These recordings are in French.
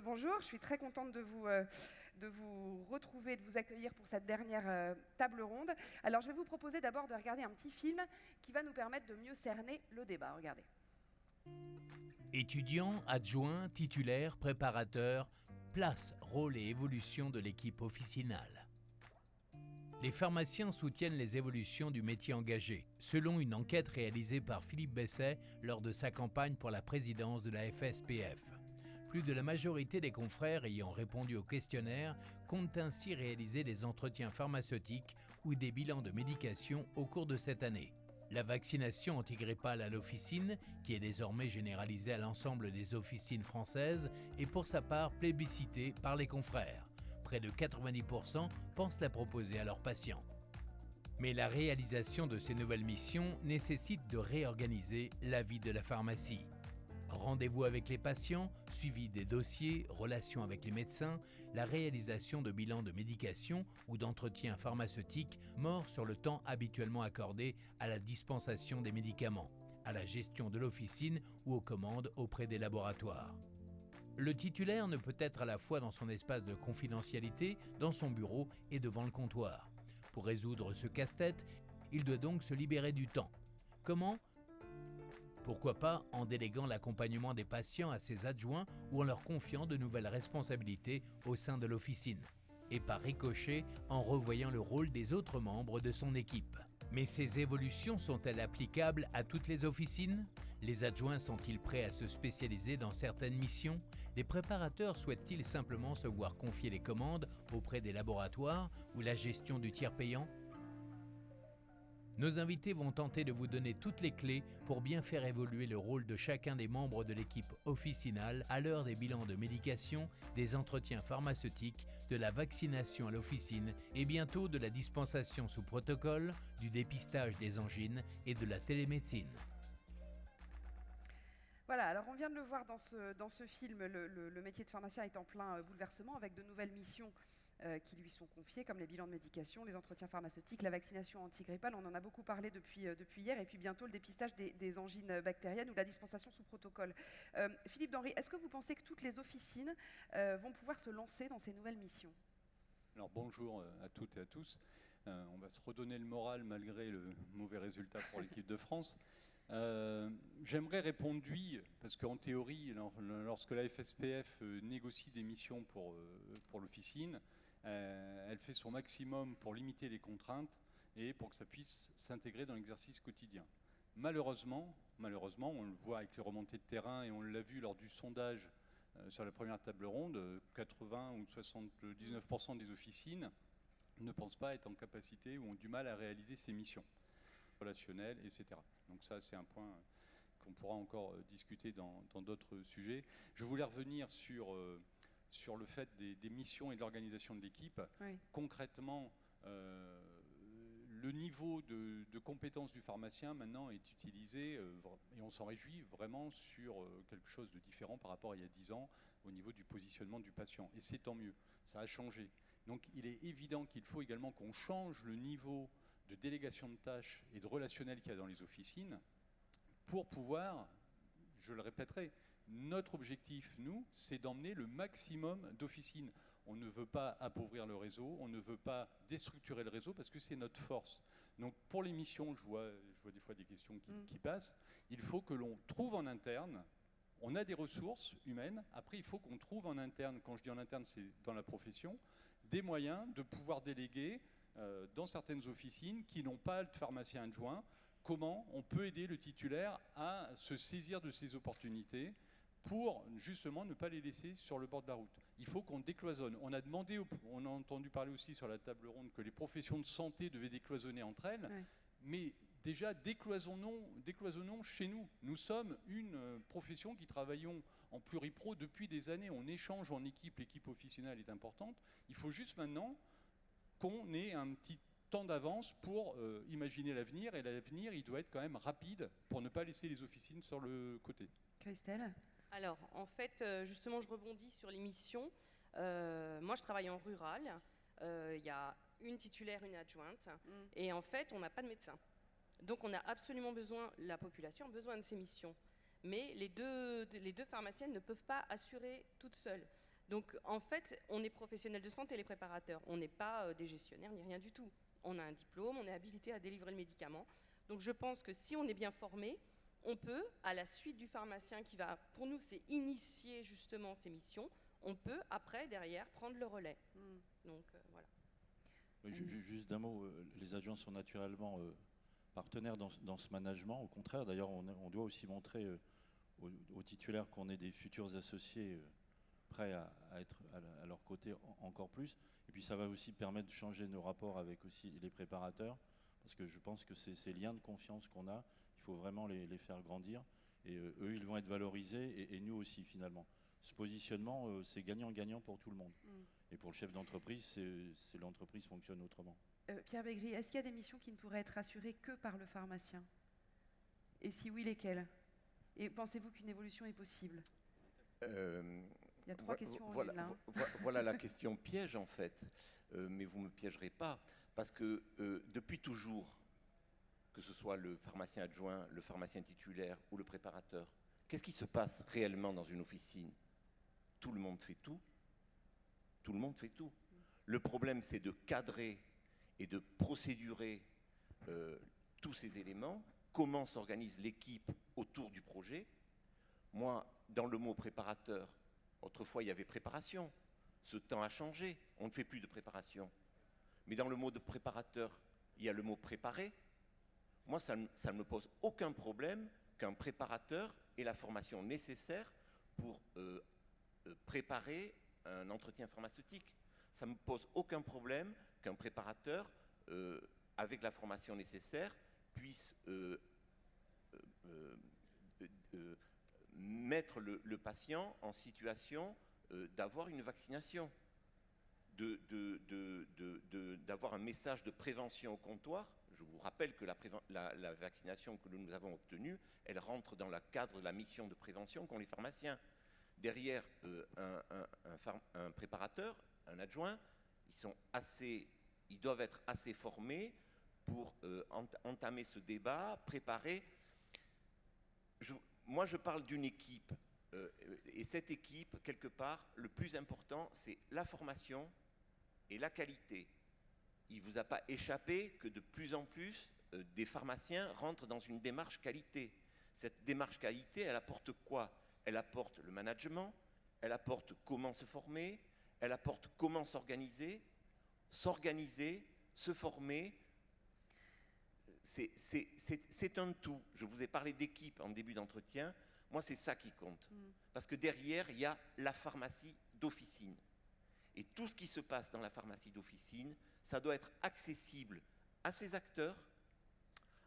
bonjour. Je suis très contente de vous retrouver, de vous accueillir pour cette dernière table ronde. Alors, je vais vous proposer d'abord de regarder un petit film qui va nous permettre de mieux cerner le débat. Regardez. Étudiants, adjoints, titulaires, préparateurs, place, rôle et évolution de l'équipe officinale. Les pharmaciens soutiennent les évolutions du métier engagé, selon une enquête réalisée par Philippe Besset lors de sa campagne pour la présidence de la FSPF. Plus de la majorité des confrères ayant répondu au questionnaire comptent ainsi réaliser des entretiens pharmaceutiques ou des bilans de médication au cours de cette année. La vaccination antigrippale à l'officine, qui est désormais généralisée à l'ensemble des officines françaises, est pour sa part plébiscitée par les confrères. Près de 90% pensent la proposer à leurs patients. Mais la réalisation de ces nouvelles missions nécessite de réorganiser la vie de la pharmacie. Rendez-vous avec les patients, suivi des dossiers, relations avec les médecins, la réalisation de bilans de médication ou d'entretiens pharmaceutiques morts sur le temps habituellement accordé à la dispensation des médicaments, à la gestion de l'officine ou aux commandes auprès des laboratoires. Le titulaire ne peut être à la fois dans son espace de confidentialité, dans son bureau et devant le comptoir. Pour résoudre ce casse-tête, il doit donc se libérer du temps. Comment ? Pourquoi pas en déléguant l'accompagnement des patients à ses adjoints ou en leur confiant de nouvelles responsabilités au sein de l'officine. Et par ricochet, en revoyant le rôle des autres membres de son équipe. Mais ces évolutions sont-elles applicables à toutes les officines ? Les adjoints sont-ils prêts à se spécialiser dans certaines missions ? Les préparateurs souhaitent-ils simplement se voir confier les commandes auprès des laboratoires ou la gestion du tiers payant ? Nos invités vont tenter de vous donner toutes les clés pour bien faire évoluer le rôle de chacun des membres de l'équipe officinale à l'heure des bilans de médication, des entretiens pharmaceutiques, de la vaccination à l'officine et bientôt de la dispensation sous protocole, du dépistage des angines et de la télémédecine. Voilà, alors on vient de le voir dans ce film, le métier de pharmacien est en plein bouleversement avec de nouvelles missions qui lui sont confiées, comme les bilans de médication, les entretiens pharmaceutiques, la vaccination antigrippale, on en a beaucoup parlé depuis hier, et puis bientôt le dépistage des angines bactériennes ou la dispensation sous protocole. Philippe Denry, est-ce que vous pensez que toutes les officines vont pouvoir se lancer dans ces nouvelles missions ? Alors bonjour à toutes et à tous. On va se redonner le moral malgré le mauvais résultat pour l'équipe de France. J'aimerais répondre oui, parce qu'en théorie, lorsque la FSPF négocie des missions pour l'officine, elle fait son maximum pour limiter les contraintes et pour que ça puisse s'intégrer dans l'exercice quotidien. Malheureusement, on le voit avec les remontées de terrain et on l'a vu lors du sondage sur la première table ronde, 80 ou 79% des officines ne pensent pas être en capacité ou ont du mal à réaliser ces missions relationnelles, etc. Donc ça, c'est un point qu'on pourra encore discuter dans d'autres sujets. Je voulais revenir sur le fait des missions et de l'organisation de l'équipe. Oui. Concrètement, le niveau de compétence du pharmacien maintenant est utilisé, et on s'en réjouit vraiment sur quelque chose de différent par rapport à il y a 10 ans au niveau du positionnement du patient. Et c'est tant mieux, ça a changé. Donc il est évident qu'il faut également qu'on change le niveau de délégation de tâches et de relationnel qu'il y a dans les officines pour pouvoir, je le répéterai, notre objectif, nous, c'est d'emmener le maximum d'officines. On ne veut pas appauvrir le réseau, on ne veut pas déstructurer le réseau parce que c'est notre force. Donc pour les missions, je vois des fois des questions qui passent, il faut que l'on trouve en interne, on a des ressources humaines, après il faut qu'on trouve en interne, quand je dis en interne c'est dans la profession, des moyens de pouvoir déléguer dans certaines officines qui n'ont pas de pharmacien adjoint, comment on peut aider le titulaire à se saisir de ces opportunités pour justement ne pas les laisser sur le bord de la route. Il faut qu'on décloisonne. On a entendu parler aussi sur la table ronde que les professions de santé devaient décloisonner entre elles, Ouais. mais déjà décloisonnons chez nous. Nous sommes une profession qui travaillons en pluripro depuis des années. On échange en équipe, l'équipe officinale est importante. Il faut juste maintenant qu'on ait un petit temps d'avance pour imaginer l'avenir, et l'avenir, il doit être quand même rapide pour ne pas laisser les officines sur le côté. Christelle ? Alors, en fait, justement, je rebondis sur les missions. Moi, je travaille en rural. Il y a une titulaire, une adjointe. Et en fait, on n'a pas de médecin. Donc, on a absolument besoin, la population a besoin de ces missions. Mais les deux pharmaciennes ne peuvent pas assurer toutes seules. Donc en fait, on est professionnels de santé, les préparateurs. On n'est pas des gestionnaires ni rien du tout. On a un diplôme, on est habilité à délivrer le médicament. Donc je pense que si on est bien formé, on peut, à la suite du pharmacien qui va, pour nous, c'est initier justement ces missions, on peut après, derrière, prendre le relais. Donc voilà. Oui, juste d'un mot, les adjoints sont naturellement partenaires dans ce management. Au contraire, d'ailleurs, on doit aussi montrer aux titulaires qu'on est des futurs associés prêts à être à leur côté encore plus. Et puis ça va aussi permettre de changer nos rapports avec aussi les préparateurs, parce que je pense que ces liens de confiance qu'on a, il faut vraiment les faire grandir. Et eux, ils vont être valorisés, et nous aussi, finalement. Ce positionnement, c'est gagnant-gagnant pour tout le monde. Et pour le chef d'entreprise, c'est l'entreprise fonctionne autrement. Pierre Bégri, est-ce qu'il y a des missions qui ne pourraient être assurées que par le pharmacien? Et si oui, lesquelles? Et pensez-vous qu'une évolution est possible? Il y a 3 questions en une, là. Voilà la question piège, en fait. Mais vous ne me piégerez pas. Parce que depuis toujours, que ce soit le pharmacien adjoint, le pharmacien titulaire ou le préparateur, qu'est-ce qui se passe réellement dans une officine? Tout le monde fait tout. Tout le monde fait tout. Le problème, c'est de cadrer et de procédurer tous ces éléments. Comment s'organise l'équipe autour du projet? Moi, dans le mot préparateur, autrefois, il y avait préparation. Ce temps a changé. On ne fait plus de préparation. Mais dans le mot de préparateur, il y a le mot préparer. Moi, ça ne me pose aucun problème qu'un préparateur ait la formation nécessaire pour préparer un entretien pharmaceutique. Ça ne me pose aucun problème qu'un préparateur, avec la formation nécessaire, puisse mettre le patient en situation d'avoir une vaccination, d'avoir un message de prévention au comptoir. Je vous rappelle que la vaccination que nous avons obtenue, elle rentre dans le cadre de la mission de prévention qu'ont les pharmaciens. Derrière un préparateur, un adjoint, ils doivent être assez formés pour entamer ce débat, préparer. Moi, je parle d'une équipe. Et cette équipe, quelque part, le plus important, c'est la formation et la qualité. Il ne vous a pas échappé que de plus en plus, des pharmaciens rentrent dans une démarche qualité. Cette démarche qualité, elle apporte quoi? Elle apporte le management, elle apporte comment se former, elle apporte comment s'organiser, se former. C'est un tout. Je vous ai parlé d'équipe en début d'entretien. Moi, c'est ça qui compte. Parce que derrière, il y a la pharmacie d'officine. Et tout ce qui se passe dans la pharmacie d'officine, ça doit être accessible à ces acteurs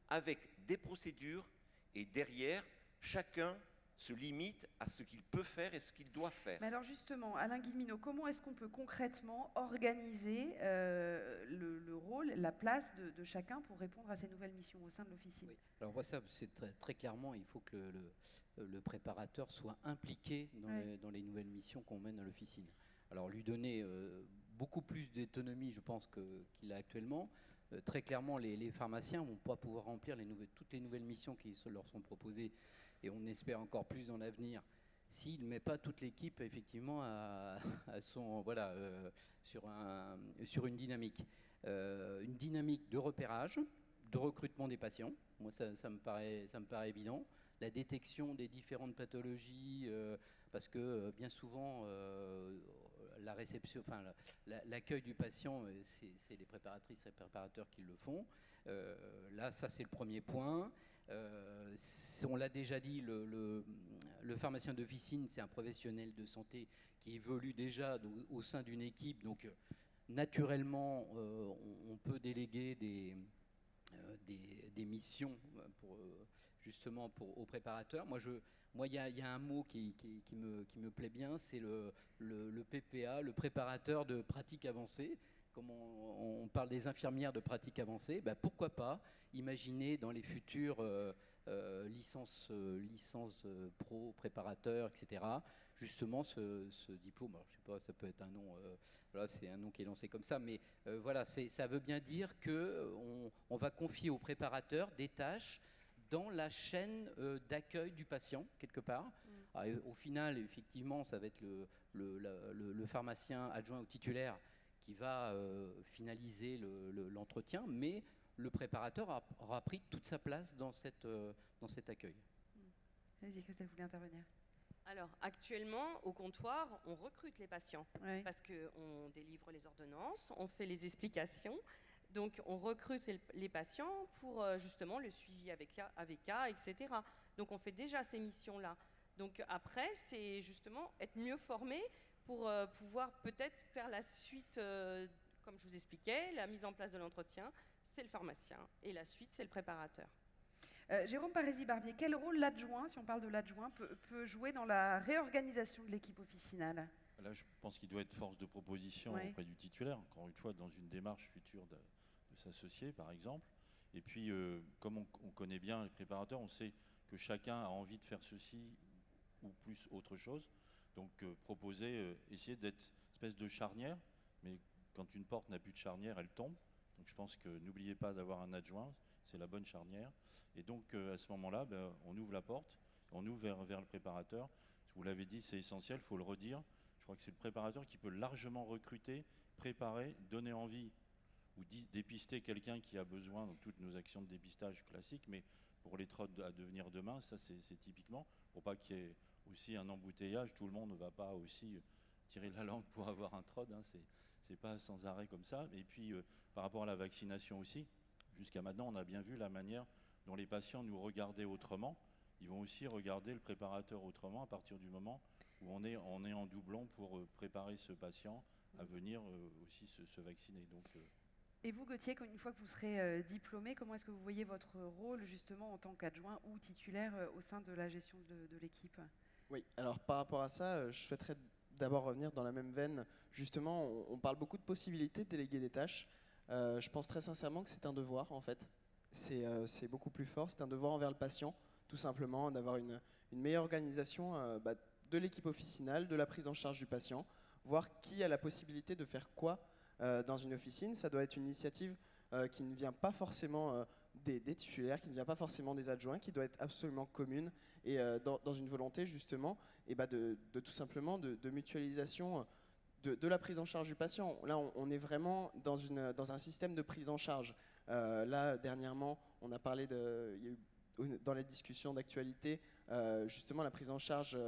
avec des procédures. Et derrière, chacun se limite à ce qu'il peut faire et ce qu'il doit faire. Mais alors justement, Alain Guillemino, comment est-ce qu'on peut concrètement organiser le rôle, la place de chacun pour répondre à ces nouvelles missions au sein de l'officine? Oui. Alors moi, ça, c'est très clairement, il faut que le préparateur soit impliqué dans les nouvelles missions qu'on mène à l'officine. Alors lui donner beaucoup plus d'autonomie, je pense, qu'il a actuellement. Très clairement, les pharmaciens ne vont pas pouvoir remplir toutes les nouvelles missions qui leur sont proposées, et on espère encore plus dans l'avenir, s'il ne met pas toute l'équipe effectivement sur une dynamique de repérage, de recrutement des patients. Moi, ça me paraît évident. La détection des différentes pathologies, parce que bien souvent, la réception, enfin l'accueil du patient, c'est les préparatrices et les préparateurs qui le font. Là, ça c'est le premier point. On l'a déjà dit, le pharmacien d'officine, c'est un professionnel de santé qui évolue déjà au sein d'une équipe. Donc, naturellement, on peut déléguer des missions aux préparateurs. Moi, il y a un mot qui me plaît bien, c'est le PPA, le préparateur de pratique avancée. Comme on parle des infirmières de pratique avancée, pourquoi pas imaginer dans les futures licences pro, préparateurs, etc., justement ce diplôme. Alors, je sais pas, ça peut être un nom, c'est un nom qui est lancé comme ça, mais ça veut bien dire qu'on va confier aux préparateurs des tâches dans la chaîne d'accueil du patient, quelque part. Au final, effectivement, ça va être le pharmacien adjoint au titulaire qui va finaliser l'entretien, mais le préparateur aura pris toute sa place dans cet accueil. Allez-y, Christelle, vous voulez intervenir? Alors, actuellement, au comptoir, on recrute les patients Oui. parce qu'on délivre les ordonnances, on fait les explications. Donc, on recrute les patients pour justement le suivi avec cas, etc. Donc, on fait déjà ces missions-là. Donc, après, c'est justement être mieux formé pour pouvoir peut-être faire la suite, comme je vous expliquais, la mise en place de l'entretien, c'est le pharmacien. Et la suite, c'est le préparateur. Jérôme Parisi-Barbier, quel rôle l'adjoint, si on parle de l'adjoint, peut jouer dans la réorganisation de l'équipe officinale? Là, je pense qu'il doit être force de proposition auprès du titulaire, encore une fois, dans une démarche future de s'associer, par exemple. Et puis, comme on connaît bien les préparateurs, on sait que chacun a envie de faire ceci ou plus autre chose. Donc, proposer, essayer d'être une espèce de charnière, mais quand une porte n'a plus de charnière, elle tombe. Donc, je pense que n'oubliez pas d'avoir un adjoint, c'est la bonne charnière. Et donc, à ce moment-là, on ouvre la porte, on ouvre vers le préparateur. Vous l'avez dit, c'est essentiel, il faut le redire. Je crois que c'est le préparateur qui peut largement recruter, préparer, donner envie ou dépister quelqu'un qui a besoin dans toutes nos actions de dépistage classiques, mais pour les trottes à devenir demain, ça c'est typiquement, pour pas qu'il y ait aussi un embouteillage, tout le monde ne va pas aussi tirer la langue pour avoir un trod, hein, c'est pas sans arrêt comme ça. Et puis par rapport à la vaccination aussi, jusqu'à maintenant on a bien vu la manière dont les patients nous regardaient autrement. Ils vont aussi regarder le préparateur autrement à partir du moment où on est en doublon pour préparer ce patient à venir aussi se vacciner. Donc, Et vous, Gauthier, une fois que vous serez diplômé, comment est-ce que vous voyez votre rôle justement en tant qu'adjoint ou titulaire au sein de la gestion de l'équipe? Oui, alors par rapport à ça, je souhaiterais d'abord revenir dans la même veine. Justement, on parle beaucoup de possibilités de déléguer des tâches. Je pense très sincèrement que c'est un devoir en fait. C'est beaucoup plus fort, c'est un devoir envers le patient, tout simplement, d'avoir une meilleure organisation de l'équipe officinale, de la prise en charge du patient, voir qui a la possibilité de faire quoi dans une officine. Ça doit être une initiative qui ne vient pas forcément des titulaires, qui ne vient pas forcément des adjoints, qui doit être absolument commune et dans une volonté justement de tout simplement de mutualisation de la prise en charge du patient. Là, on est vraiment dans un système de prise en charge. Là, dernièrement, on a parlé il y a eu dans les discussions d'actualité, justement la prise en charge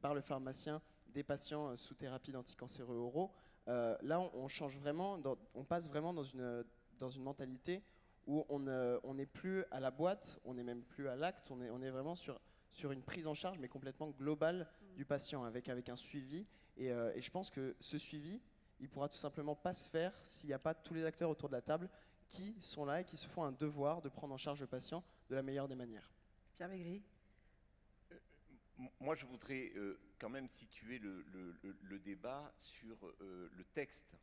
par le pharmacien des patients sous thérapie d'anticancéreux oraux. Là, on change vraiment, on passe vraiment dans une mentalité où on n'est plus à la boîte, on n'est même plus à l'acte, on est vraiment sur une prise en charge, mais complètement globale du patient, avec un suivi. Et je pense que ce suivi, il pourra tout simplement pas se faire s'il n'y a pas tous les acteurs autour de la table qui sont là et qui se font un devoir de prendre en charge le patient de la meilleure des manières. Pierre Maigri. Moi, je voudrais quand même situer le débat sur le texte.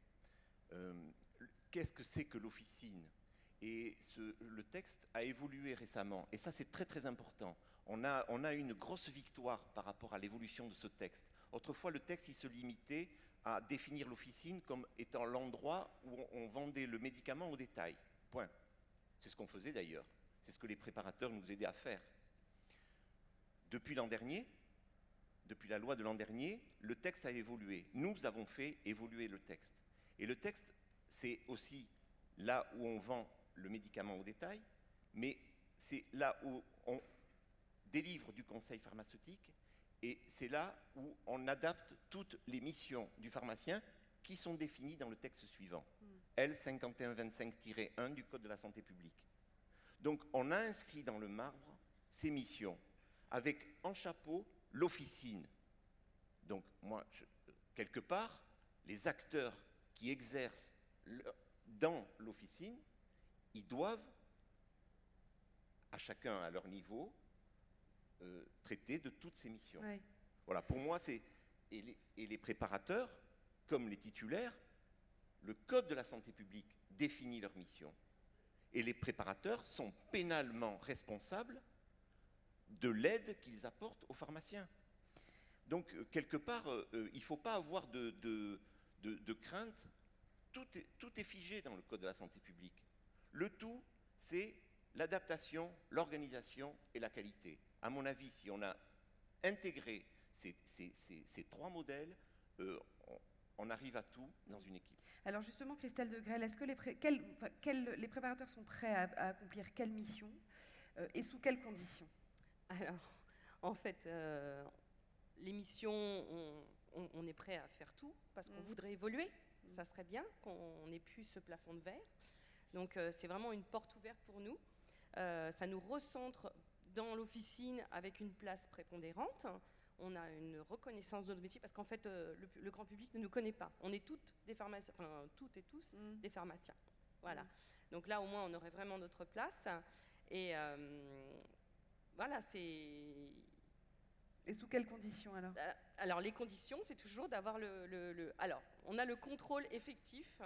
Qu'est-ce que c'est que l'officine? Et le texte a évolué récemment, et ça c'est très très important. On a une grosse victoire par rapport à l'évolution de ce texte. Autrefois, le texte il se limitait à définir l'officine comme étant l'endroit où on vendait le médicament au détail. Point. C'est ce qu'on faisait d'ailleurs. C'est ce que les préparateurs nous aidaient à faire. Depuis l'an dernier, depuis la loi de l'an dernier, le texte a évolué. Nous avons fait évoluer le texte. Et le texte, c'est aussi là où on vend le médicament au détail, mais c'est là où on délivre du conseil pharmaceutique et c'est là où on adapte toutes les missions du pharmacien qui sont définies dans le texte suivant, L5125-1 du Code de la santé publique. Donc on a inscrit dans le marbre ces missions, avec en chapeau l'officine. Donc moi, quelque part, les acteurs qui exercent dans l'officine, ils doivent, à chacun à leur niveau, traiter de toutes ces missions. Oui. Voilà, pour moi, et les préparateurs, comme les titulaires, le Code de la santé publique définit leur mission. Et les préparateurs sont pénalement responsables de l'aide qu'ils apportent aux pharmaciens. Donc, quelque part, il ne faut pas avoir de crainte. Tout est figé dans le Code de la santé publique. Le tout, c'est l'adaptation, l'organisation et la qualité. À mon avis, si on a intégré ces 3 modèles, on arrive à tout dans une équipe. Alors justement, Christelle de Grelle, est-ce que les préparateurs sont prêts à accomplir quelle mission et sous quelles conditions? Alors, en fait, les missions, on est prêt à faire tout parce qu'on voudrait évoluer. Ça serait bien qu'on ait plus ce plafond de verre. Donc, c'est vraiment une porte ouverte pour nous. Ça nous recentre dans l'officine avec une place prépondérante. On a une reconnaissance de notre métier parce qu'en fait, le grand public ne nous connaît pas. On est toutes des pharmaciens, enfin toutes et tous des pharmaciens. Voilà. Donc là, au moins, on aurait vraiment notre place. Et voilà, c'est... Et sous quelles conditions alors? Alors, les conditions, c'est toujours d'avoir Alors, on a le contrôle effectif.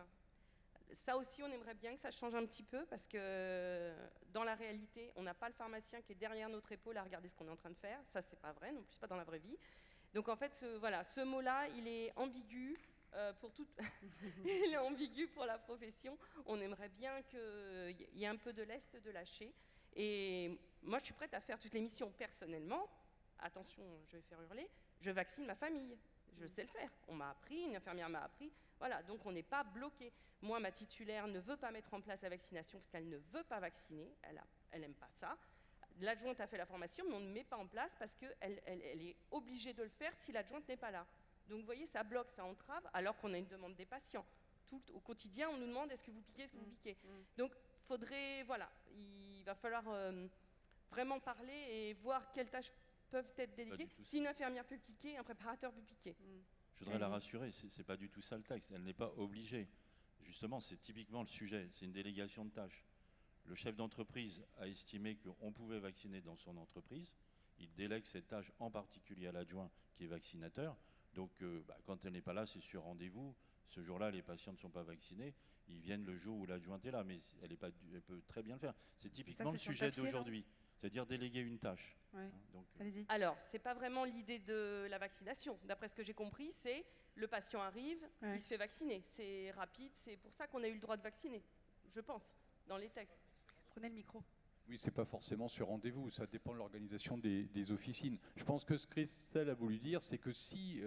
Ça aussi, on aimerait bien que ça change un petit peu parce que dans la réalité, on n'a pas le pharmacien qui est derrière notre épaule à regarder ce qu'on est en train de faire. Ça, c'est pas vrai, non plus pas dans la vraie vie. Donc en fait, voilà, ce mot-là, il est ambigu pour toute. Il est ambigu pour la profession. On aimerait bien qu'il y ait un peu de lest de lâcher. Et moi, je suis prête à faire toutes les missions personnellement. Attention, je vais faire hurler. Je vaccine ma famille. Je sais le faire. On m'a appris, une infirmière m'a appris. Voilà, donc on n'est pas bloqué. Moi, ma titulaire ne veut pas mettre en place la vaccination parce qu'elle ne veut pas vacciner. Elle n'aime pas ça. L'adjointe a fait la formation, mais on ne met pas en place parce qu'elle est obligée de le faire si l'adjointe n'est pas là. Donc vous voyez, ça bloque, ça entrave, alors qu'on a une demande des patients. Au quotidien, on nous demande est-ce que vous piquez, est-ce que vous piquez. Donc il va falloir vraiment parler et voir quelles tâches peuvent être déléguées. Si une infirmière peut piquer, un préparateur peut piquer. Je voudrais la rassurer, c'est pas du tout ça le texte. Elle n'est pas obligée. Justement, c'est typiquement le sujet. C'est une délégation de tâches. Le chef d'entreprise a estimé qu'on pouvait vacciner dans son entreprise. Il délègue cette tâche en particulier à l'adjoint qui est vaccinateur. Donc, quand elle n'est pas là, c'est sur rendez-vous. Ce jour-là, les patients ne sont pas vaccinés. Ils viennent le jour où l'adjointe est là, mais elle peut très bien le faire. C'est typiquement le sujet d'aujourd'hui. C'est-à-dire déléguer une tâche. Ouais. Donc, alors, ce n'est pas vraiment l'idée de la vaccination. D'après ce que j'ai compris, c'est le patient arrive, il se fait vacciner. C'est rapide, c'est pour ça qu'on a eu le droit de vacciner, je pense, dans les textes. Prenez le micro. Oui, c'est pas forcément sur rendez-vous, ça dépend de l'organisation des officines. Je pense que ce que Christelle a voulu dire, c'est que si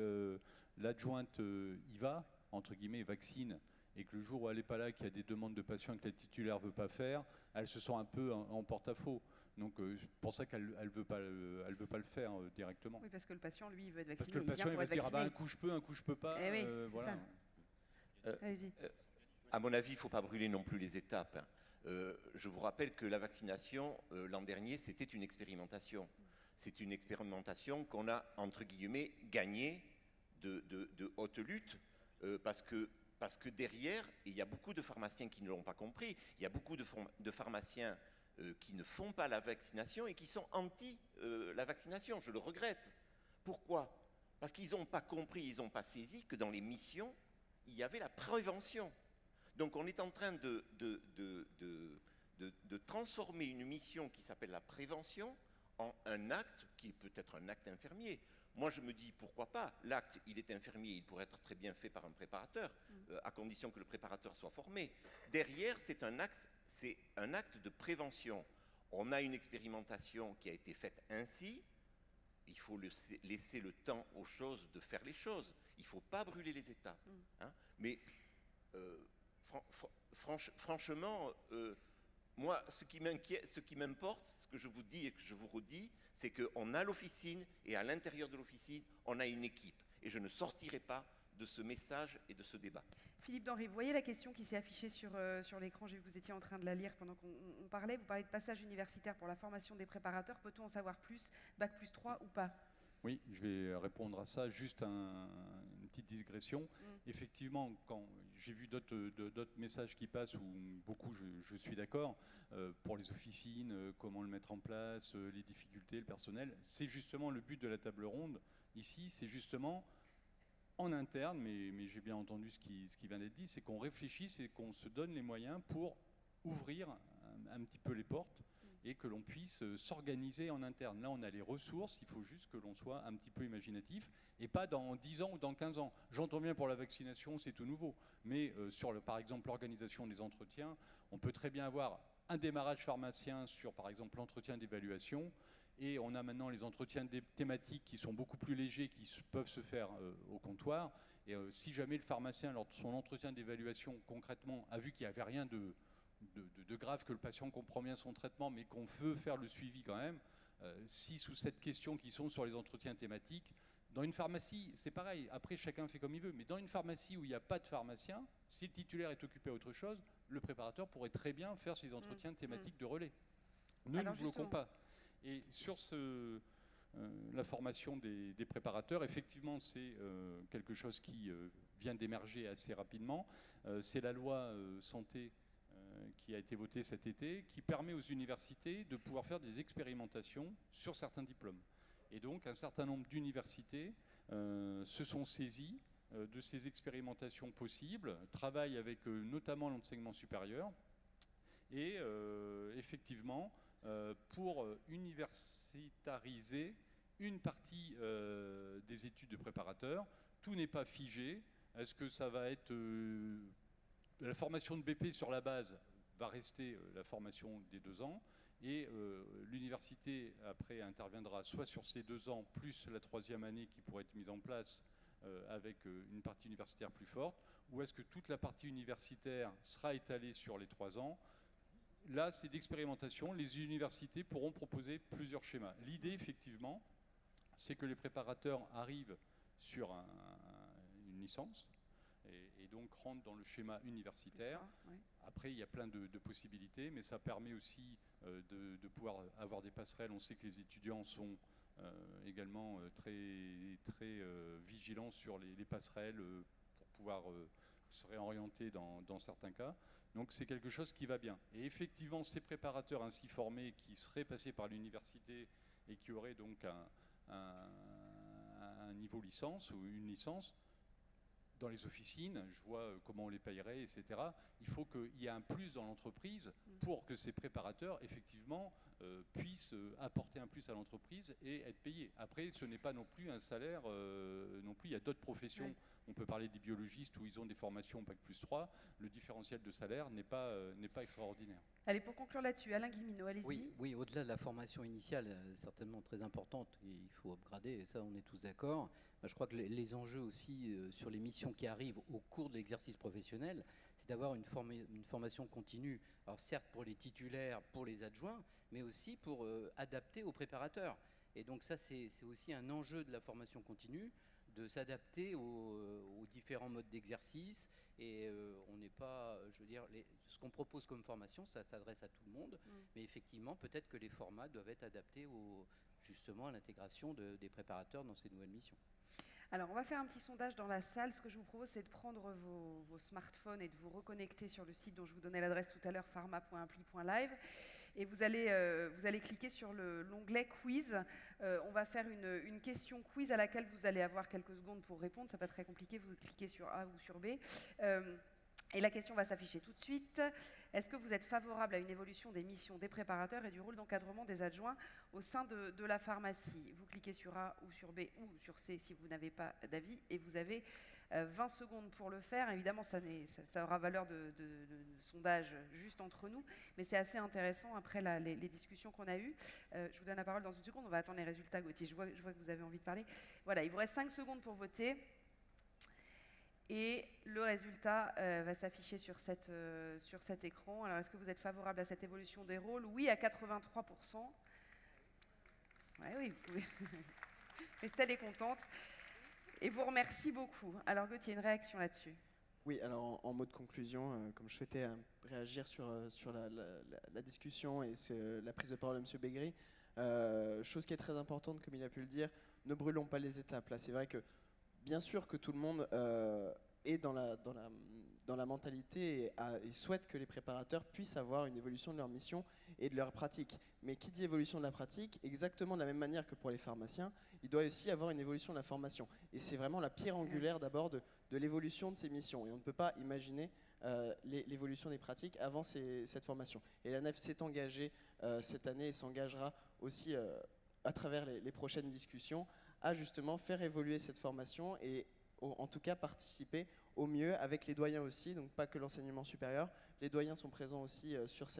l'adjointe y va, entre guillemets, vaccine, et que le jour où elle n'est pas là, qu'il y a des demandes de patients que la titulaire ne veut pas faire, elle se sent un peu en porte-à-faux. Donc c'est pour ça qu'elle ne veut pas le faire directement. Oui, parce que le patient, lui, il veut être vacciné. Parce que le patient, il va se dire, un coup je peux, un coup je peux pas. Oui, voilà. Allez-y. À mon avis, il ne faut pas brûler non plus les étapes. Je vous rappelle que la vaccination, l'an dernier, c'était une expérimentation. C'est une expérimentation qu'on a, entre guillemets, gagnée de haute lutte, parce que derrière, il y a beaucoup de pharmaciens qui ne l'ont pas compris, il y a beaucoup de pharmaciens qui ne font pas la vaccination et qui sont anti la vaccination. Je le regrette. Pourquoi? Parce qu'ils n'ont pas compris, ils n'ont pas saisi que dans les missions, il y avait la prévention. Donc on est en train de transformer une mission qui s'appelle la prévention en un acte qui peut être un acte infirmier. Moi je me dis pourquoi pas, l'acte il est infirmier, il pourrait être très bien fait par un préparateur, à condition que le préparateur soit formé. Derrière c'est un acte de prévention. On a une expérimentation qui a été faite ainsi, il faut laisser le temps aux choses de faire les choses, il ne faut pas brûler les étapes. Hein. Mais franchement, moi, ce qui m'importe, ce que je vous dis et que je vous redis, c'est qu'on a l'officine et à l'intérieur de l'officine, on a une équipe. Et je ne sortirai pas de ce message et de ce débat. Philippe Denry, vous voyez la question qui s'est affichée sur l'écran, j'ai vu que vous étiez en train de la lire pendant qu'on parlait. Vous parlez de passage universitaire pour la formation des préparateurs. Peut-on en savoir plus, Bac+3 ou pas? Oui, je vais répondre à ça. Juste une petite digression. Effectivement, quand j'ai vu d'autres messages qui passent, où beaucoup je suis d'accord, pour les officines, comment le mettre en place, les difficultés, le personnel, c'est justement le but de la table ronde. Ici, c'est justement en interne, mais j'ai bien entendu ce qui vient d'être dit, c'est qu'on réfléchisse et qu'on se donne les moyens pour ouvrir un petit peu les portes et que l'on puisse s'organiser en interne. Là, on a les ressources, il faut juste que l'on soit un petit peu imaginatif et pas dans 10 ans ou dans 15 ans. J'entends bien pour la vaccination, c'est tout nouveau, mais par exemple, l'organisation des entretiens, on peut très bien avoir un démarrage pharmacien sur, par exemple, l'entretien d'évaluation. Et on a maintenant les entretiens thématiques qui sont beaucoup plus légers, qui peuvent se faire au comptoir. Et si jamais le pharmacien, lors de son entretien d'évaluation, concrètement, a vu qu'il n'y avait rien de grave, que le patient comprend bien son traitement, mais qu'on veut faire le suivi quand même, 6 ou 7 questions qui sont sur les entretiens thématiques. Dans une pharmacie, c'est pareil. Après, chacun fait comme il veut. Mais dans une pharmacie où il n'y a pas de pharmacien, si le titulaire est occupé à autre chose, le préparateur pourrait très bien faire ses entretiens thématiques de relais. Nous ne bloquons pas. Et sur la formation des préparateurs, effectivement, c'est quelque chose qui vient d'émerger assez rapidement. C'est la loi santé qui a été votée cet été, qui permet aux universités de pouvoir faire des expérimentations sur certains diplômes. Et donc, un certain nombre d'universités se sont saisies de ces expérimentations possibles, travaillent avec notamment l'enseignement supérieur, et effectivement, pour universitariser une partie des études de préparateur. Tout n'est pas figé. Est-ce que ça va être la formation de BP sur la base va rester la formation des 2 ans et l'université après interviendra soit sur ces 2 ans plus la 3e année qui pourrait être mise en place avec une partie universitaire plus forte, ou est-ce que toute la partie universitaire sera étalée sur les 3 ans? Là, c'est d'expérimentation. Les universités pourront proposer plusieurs schémas. L'idée, effectivement, c'est que les préparateurs arrivent sur une licence et donc rentrent dans le schéma universitaire. Après, il y a plein de possibilités, mais ça permet aussi de pouvoir avoir des passerelles. On sait que les étudiants sont également très vigilants sur les passerelles pour pouvoir se réorienter dans certains cas. Donc c'est quelque chose qui va bien. Et effectivement, ces préparateurs ainsi formés qui seraient passés par l'université et qui auraient donc un niveau licence ou une licence, dans les officines, je vois comment on les payerait, etc. Il faut qu'il y ait un plus dans l'entreprise pour que ces préparateurs, effectivement, puissent apporter un plus à l'entreprise et être payés. Après, ce n'est pas non plus un salaire, non plus, il y a d'autres professions. Oui. On peut parler des biologistes où ils ont des formations Bac plus 3. Le différentiel de salaire n'est pas extraordinaire. Allez, pour conclure là-dessus, Alain Guillemino, allez-y. Oui, au-delà de la formation initiale, certainement très importante, il faut upgrader, et ça on est tous d'accord. Je crois que les enjeux aussi sur les missions qui arrivent au cours de l'exercice professionnel, c'est d'avoir une formation continue. Alors certes pour les titulaires, pour les adjoints, mais aussi pour adapter aux préparateurs. Et donc ça c'est aussi un enjeu de la formation continue, de s'adapter aux différents modes d'exercice. Et on n'est pas, je veux dire, ce qu'on propose comme formation, ça s'adresse à tout le monde. Mais effectivement, peut-être que les formats doivent être adaptés justement à l'intégration des préparateurs dans ces nouvelles missions. Alors, on va faire un petit sondage dans la salle. Ce que je vous propose, c'est de prendre vos smartphones et de vous reconnecter sur le site dont je vous donnais l'adresse tout à l'heure, pharma.appli.live. Et vous allez cliquer sur l'onglet quiz. On va faire une question quiz à laquelle vous allez avoir quelques secondes pour répondre. Ça n'est pas très compliqué, vous cliquez sur A ou sur B. Et la question va s'afficher tout de suite. Est-ce que vous êtes favorable à une évolution des missions des préparateurs et du rôle d'encadrement des adjoints au sein de la pharmacie? Vous cliquez sur A ou sur B ou sur C si vous n'avez pas d'avis. Et vous avez 20 secondes pour le faire. Évidemment, ça aura valeur de sondage juste entre nous, mais c'est assez intéressant après les discussions qu'on a eues. Je vous donne la parole dans une seconde. On va attendre les résultats, Gauthier. Je vois que vous avez envie de parler. Voilà, il vous reste 5 secondes pour voter. Et le résultat va s'afficher sur cet écran. Alors, est-ce que vous êtes favorable à cette évolution des rôles? Oui, à 83%. Ouais, oui, vous pouvez. Estelle est contente. Et vous remercie beaucoup. Alors, Gauthier, une réaction là-dessus? Oui, alors en mot de conclusion, comme je souhaitais réagir sur la discussion et la prise de parole de M. Begri, chose qui est très importante, comme il a pu le dire, ne brûlons pas les étapes. Là, c'est vrai que bien sûr que tout le monde est dans la mentalité et souhaite que les préparateurs puissent avoir une évolution de leur mission et de leur pratique. Mais qui dit évolution de la pratique, exactement de la même manière que pour les pharmaciens, il doit aussi avoir une évolution de la formation. Et c'est vraiment la pierre angulaire d'abord de l'évolution de ces missions. Et on ne peut pas imaginer l'évolution des pratiques avant cette formation. Et la NEF s'est engagée cette année et s'engagera aussi à travers les prochaines discussions à justement faire évoluer cette formation et en tout cas participer au mieux avec les doyens aussi, donc pas que l'enseignement supérieur. Les doyens sont présents aussi sur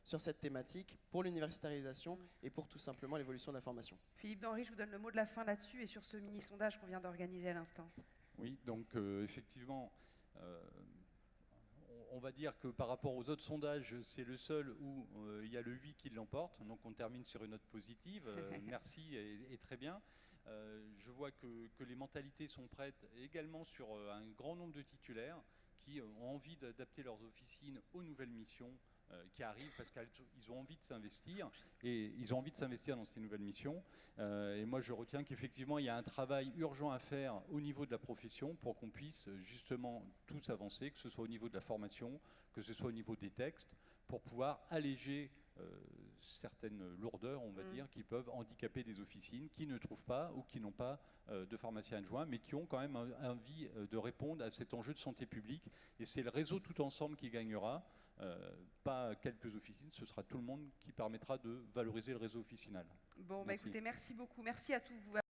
sur cette thématique pour l'universitarisation et pour tout simplement l'évolution de la formation. Philippe Denry, je vous donne le mot de la fin là-dessus et sur ce mini-sondage qu'on vient d'organiser à l'instant. Oui, donc effectivement, on va dire que par rapport aux autres sondages, c'est le seul où il y a le oui qui l'emporte. Donc on termine sur une note positive. Merci et très bien. Je vois que les mentalités sont prêtes également sur un grand nombre de titulaires qui ont envie d'adapter leurs officines aux nouvelles missions qui arrivent parce qu'ils ont envie de s'investir et ils ont envie de s'investir dans ces nouvelles missions. Et moi, je retiens qu'effectivement, il y a un travail urgent à faire au niveau de la profession pour qu'on puisse justement tous avancer, que ce soit au niveau de la formation, que ce soit au niveau des textes, pour pouvoir alléger certaines lourdeurs, on va dire, qui peuvent handicaper des officines qui ne trouvent pas ou qui n'ont pas de pharmaciens adjoints, mais qui ont quand même envie de répondre à cet enjeu de santé publique. Et c'est le réseau tout ensemble qui gagnera, pas quelques officines, ce sera tout le monde qui permettra de valoriser le réseau officinal. Bon, bah écoutez, merci beaucoup. Merci à tous vous.